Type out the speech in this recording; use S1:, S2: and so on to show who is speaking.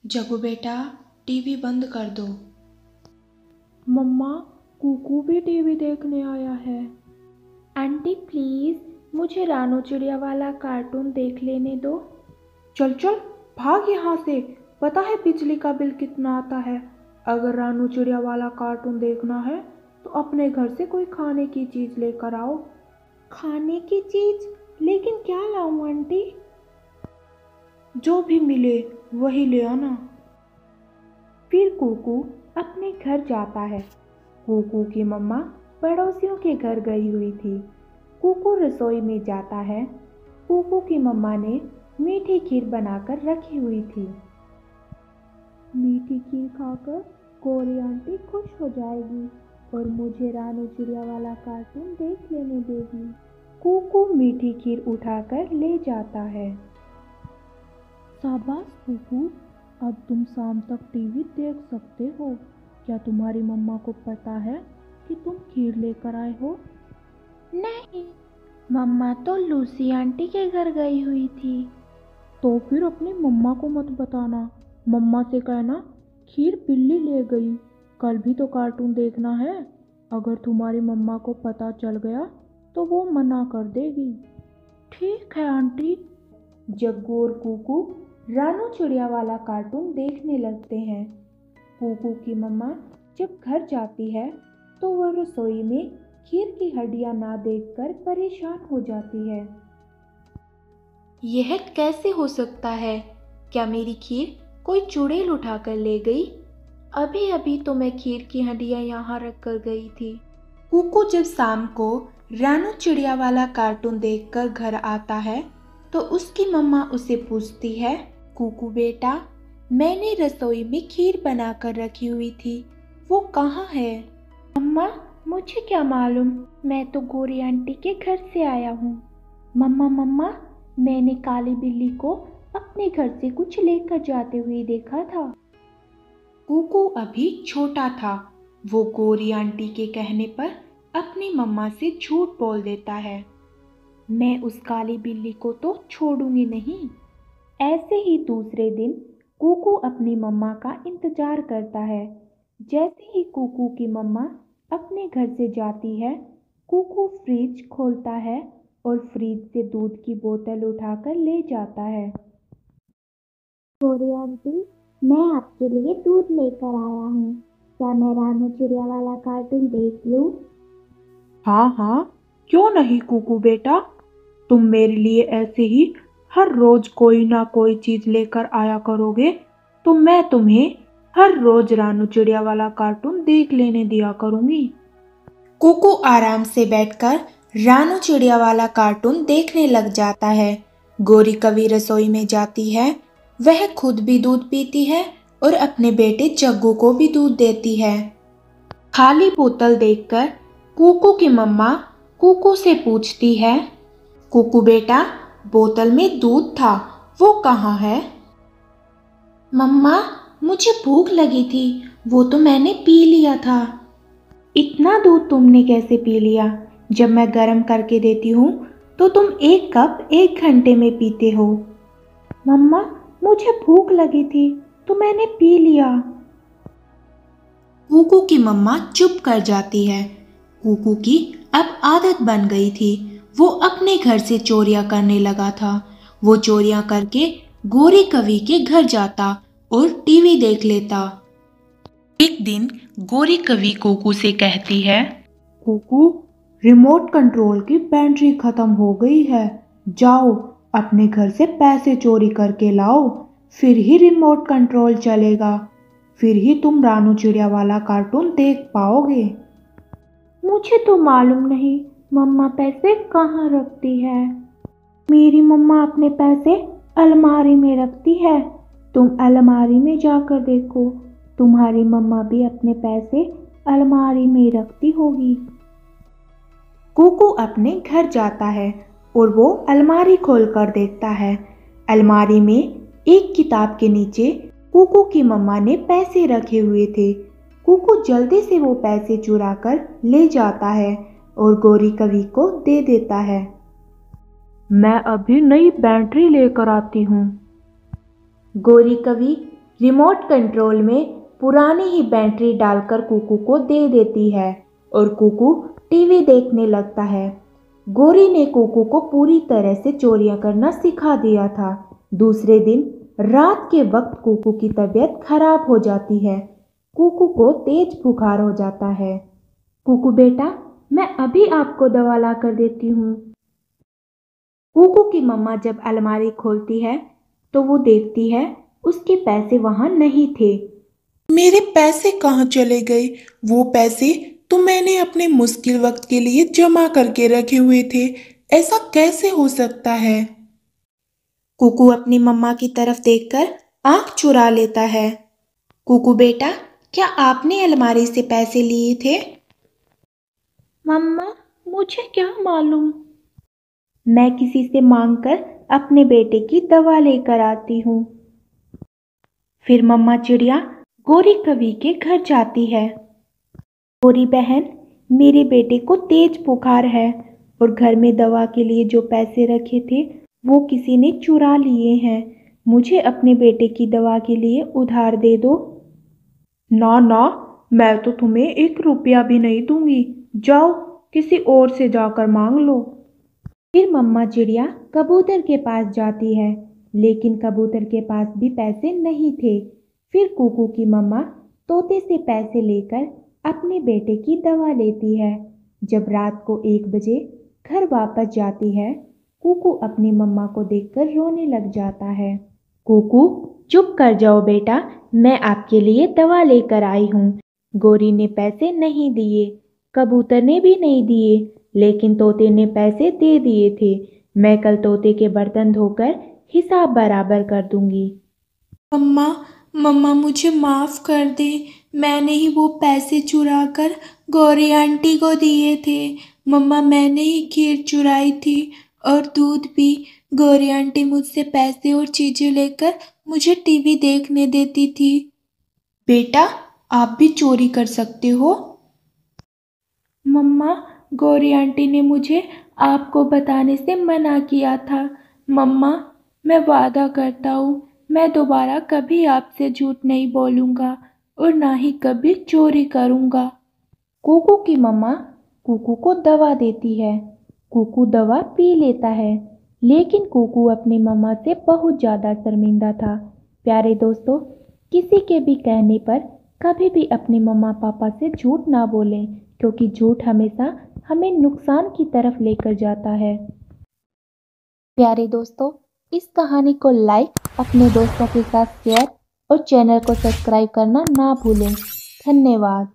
S1: जग्गू बेटा, टीवी बंद कर दो।
S2: मम्मा, कुकू भी टीवी देखने आया है। आंटी प्लीज़ मुझे रानू चिड़िया वाला कार्टून देख लेने दो। चल चल भाग यहाँ से, पता है बिजली का बिल कितना आता है। अगर रानू चिड़िया वाला कार्टून देखना है तो अपने घर से कोई खाने की चीज़ लेकर आओ। खाने की चीज़? लेकिन क्या लाऊं आंटी? जो भी मिले वही ले आना। फिर कुकू अपने घर जाता है। कुकू की मम्मा पड़ोसियों के घर गई हुई थी। कुकू रसोई में जाता है। कुकू की मम्मा ने मीठी खीर बनाकर रखी हुई थी। मीठी खीर खाकर गौरी आंटी खुश हो जाएगी और मुझे रानू चिड़िया वाला कार्टून देख लेने देगी। कुकू मीठी खीर उठाकर ले जाता है। शाबाश कुकू, अब तुम शाम तक टीवी देख सकते हो। क्या तुम्हारी मम्मा को पता है कि तुम खीर लेकर आए हो? नहीं, मम्मा तो लूसी आंटी के घर गई हुई थी। तो फिर अपनी मम्मा को मत बताना। मम्मा से कहना खीर बिल्ली ले गई। कल भी तो कार्टून देखना है। अगर तुम्हारी मम्मा को पता चल गया तो वो मना कर देगी। ठीक है आंटी। जग्गू और कुकू रानू चिड़िया वाला कार्टून देखने लगते हैं। कुकू की मम्मा जब घर जाती है तो वह रसोई में खीर की हड्डियां ना देखकर परेशान हो जाती है।
S1: यह कैसे हो सकता है? क्या मेरी खीर कोई चुड़ैल उठाकर ले गई? अभी अभी तो मैं खीर की हड्डियां यहाँ रख कर गई थी। कुकू जब शाम को रानू चिड़िया वाला कार्टून देखकर घर आता है तो उसकी मम्मा उसे पूछती है, कुकू बेटा, मैंने रसोई में खीर बनाकर रखी हुई थी, वो कहाँ है?
S2: मम्मा, मुझे क्या मालूम, मैं तो गौरी आंटी के घर से आया हूँ। मम्मा, मैंने काली बिल्ली को अपने घर से कुछ लेकर जाते हुए देखा था।
S1: कुकू अभी छोटा था। वो गौरी आंटी के कहने पर अपनी मम्मा से झूठ बोल देता है।
S2: मैं उस काली बिल्ली को तो छोड़ूंगी नहीं। ऐसे ही दूसरे दिन कुकू अपनी मम्मा का इंतजार करता है। जैसे ही कुकू की मम्मा अपने घर से जाती है, कुकू फ्रिज खोलता है और फ्रिज से दूध की बोतल उठाकर ले जाता है।
S3: गौरी आंटी, मैं आपके लिए दूध लेकर आया हूँ। क्या मैं रानू चिड़िया वाला कार्टून देख लूँ?
S2: हाँ, क्यों नहीं कुकू बेटा। तुम मेरे लिए ऐसे ही हर रोज कोई ना कोई चीज लेकर आया करोगे तो मैं तुम्हें हर रोज रानू चिड़िया वाला कार्टून देख लेने दिया करूँगी।
S1: कुकू आराम से बैठकर रानू चिड़िया वाला कार्टून देखने लग जाता है। गौरी कवि रसोई में जाती है। वह खुद भी दूध पीती है और अपने बेटे जग्गू को भी दूध देती है। खाली बोतल देखकर कुकू की मम्मा कुकू से पूछती है, कुकू बेटा, बोतल में दूध था, वो कहाँ है? मम्मा, मुझे भूख लगी थी, वो तो मैंने पी लिया था।
S2: इतना दूध तुमने कैसे पी लिया? जब मैं गर्म करके देती हूँ तो तुम 1 कप 1 घंटे में पीते हो। मम्मा, मुझे भूख लगी थी तो मैंने पी लिया।
S1: कुकू की मम्मा चुप कर जाती है। कुकू की अब आदत बन गई थी। वो अपने घर से चोरियां करने लगा था। वो चोरियां करके गौरी कवि के घर जाता और टीवी देख लेता। एक दिन गौरी कवि कुकू से कहती है,
S2: कुकू, रिमोट कंट्रोल की बैटरी खत्म हो गई है। जाओ अपने घर से पैसे चोरी करके लाओ, फिर ही रिमोट कंट्रोल चलेगा। फिर ही तुम रानू चिड़िया वाला कार्टून देख पाओगे। मुझे तो मालूम नहीं मम्मा पैसे कहाँ रखती है। मेरी मम्मा अपने पैसे अलमारी में रखती है। तुम अलमारी में जाकर देखो, तुम्हारी मम्मा भी अपने पैसे अलमारी में रखती होगी।
S1: कुकू अपने घर जाता है और वो अलमारी खोलकर देखता है। अलमारी में एक किताब के नीचे कुकू की मम्मा ने पैसे रखे हुए थे। कुकू जल्दी से वो पैसे चुरा कर ले जाता है और गौरी कवि को दे देता है।
S2: मैं अभी नई बैटरी लेकर आती हूँ।
S1: गौरी कवि रिमोट कंट्रोल में पुरानी ही बैटरी डालकर कुकू को दे देती है और कुकू टीवी देखने लगता है। गौरी ने कुकू को पूरी तरह से चोरियां करना सिखा दिया था। दूसरे दिन रात के वक्त कुकू की तबीयत खराब हो जाती है। कुकू को तेज बुखार हो जाता है।
S2: कुकू बेटा, मैं अभी आपको दवा ला कर देती हूँ।
S1: कुकू की मम्मा जब अलमारी खोलती है तो वो देखती है उसके पैसे वहां नहीं थे।
S4: मेरे पैसे कहाँ चले गए? वो पैसे तो मैंने अपने मुश्किल वक्त के लिए जमा करके रखे हुए थे। ऐसा कैसे हो सकता है?
S1: कुकू अपनी मम्मा की तरफ देखकर आंख चुरा लेता है। कुकू बेटा, क्या आपने अलमारी से पैसे लिए थे?
S2: मम्मा, मुझे क्या मालूम।
S1: मैं किसी से मांगकर अपने बेटे की दवा लेकर आती हूँ। फिर मम्मा चिड़िया गौरी कवि के घर जाती है। गौरी बहन, मेरे बेटे को तेज बुखार है और घर में दवा के लिए जो पैसे रखे थे वो किसी ने चुरा लिए हैं। मुझे अपने बेटे की दवा के लिए उधार दे दो।
S2: ना ना, मैं तो तुम्हें 1 रुपया भी नहीं दूंगी। जाओ, किसी और से जाकर मांग लो।
S1: फिर मम्मा चिड़िया कबूतर के पास जाती है, लेकिन कबूतर के पास भी पैसे नहीं थे। फिर कुकू की मम्मा तोते से पैसे लेकर अपने बेटे की दवा लेती है। जब रात को 1 बजे घर वापस जाती है, कुकू अपनी मम्मा को देखकर रोने लग जाता है। कुकू, चुप कर जाओ बेटा, मैं आपके लिए दवा लेकर आई हूँ। गौरी ने पैसे नहीं दिए, कबूतर ने भी नहीं दिए, लेकिन तोते ने पैसे दे दिए थे। मैं कल तोते के बर्तन धोकर हिसाब बराबर कर दूंगी।
S4: मम्मा, मम्मा मुझे माफ कर दे। मैंने ही वो पैसे चुरा कर गौरी आंटी को दिए थे। मम्मा, मैंने ही खीर चुराई थी और दूध भी। गौरी आंटी मुझसे पैसे और चीजें लेकर मुझे टीवी देखने देती थी। बेटा, आप भी चोरी कर सकते हो।
S2: मम्मा, गौरी आंटी ने मुझे आपको बताने से मना किया था। मम्मा, मैं वादा करता हूँ मैं दोबारा कभी आपसे झूठ नहीं बोलूँगा और ना ही कभी चोरी करूँगा।
S1: कुकू की मम्मा कुकू को दवा देती है। कुकू दवा पी लेता है, लेकिन कुकू अपनी मम्मा से बहुत ज़्यादा शर्मिंदा था। प्यारे दोस्तों, किसी के भी कहने पर कभी भी अपने मम्मा पापा से झूठ ना बोलें, क्योंकि झूठ हमेशा हमें नुकसान की तरफ लेकर जाता है। प्यारे दोस्तों, इस कहानी को लाइक, अपने दोस्तों के साथ शेयर और चैनल को सब्सक्राइब करना ना भूलें। धन्यवाद।